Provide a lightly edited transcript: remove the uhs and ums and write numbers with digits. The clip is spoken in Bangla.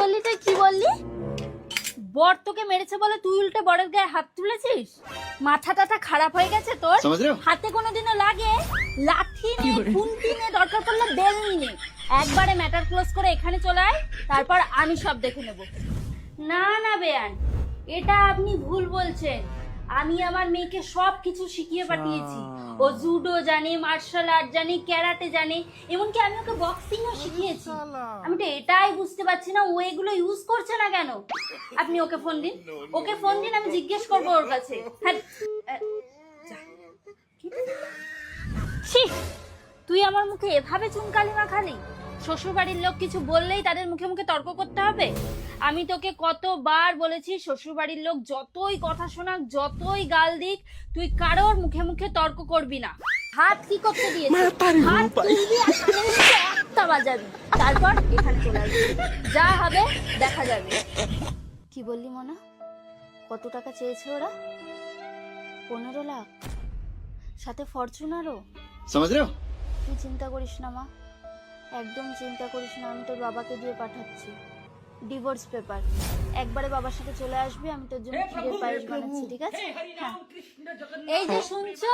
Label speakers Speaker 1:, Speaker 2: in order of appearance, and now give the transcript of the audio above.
Speaker 1: বললি তুই, কি বললি? বর তোকে মেরেছে বলে তুই উল্টে বরের গায়ে হাত তুলেছিস? মাথাটা খারাপ হয়ে গেছে তোর? হাতে কোনোদিনও লাগে? লাঠি নে, খুন্তি নে, দরকার পড়লে বেলনি নে, একবারে ম্যাটার ক্লোজ করে এখানে চলে আয়, তারপর আমি সব দেখে নেব। না না বেয়ান, এটা আপনি ভুল বলছেন। আমি আমার মেয়েকে সব কিছু শিখিয়ে পাঠিয়েছি। ও জুডো জানে, মার্শাল আর্ট জানে, ক্যারাটে জানে, এমনকি আমি ওকে বক্সিংও শিখিয়েছি। আমি তো এটাই বুঝতে পারছি না ও এগুলো ইউজ করছে না কেন। আপনি ওকে ফোন দিন, ওকে ফোন দিন, আমি জিজ্ঞেস করবো ওর কাছে। হ্যাঁ, ছি, তুই আমার মুখে এভাবে চুনকালি মাখালি? শ্বশুর বাড়ির লোক কিছু বললেই তাদের মুখে মুখে তর্ক করতে হবে? আমি তোকে কতবার বলেছি শ্বশুর বাড়ির লোক যতই কথা শোনাক, যতই গাল দিক, তুই কারোর মুখে মুখে তর্ক করবি না। হাত কি করতে দিয়েছিস? হাত তুলবি আর কানের নিচে একটা বাজাবি, তারপর এখানে চলে আসবি। যা হবে দেখা যাবে। কি বললি মনা? কত টাকা চেয়েছে ওরা? 15 লাখ, সাথে ফরচুনারও। তুই চিন্তা করিস না মা, একদম চিন্তা করিস না। আমি তোর বাবাকে দিয়ে পাঠাচ্ছি ডিভোর্স পেপার। একবারে বাবার সাথে চলে আসবি, আমি তোর জন্য ক্ষীরের পায়েস বানাচ্ছি, ঠিক আছে? হ্যাঁ, এই যে শুনছো?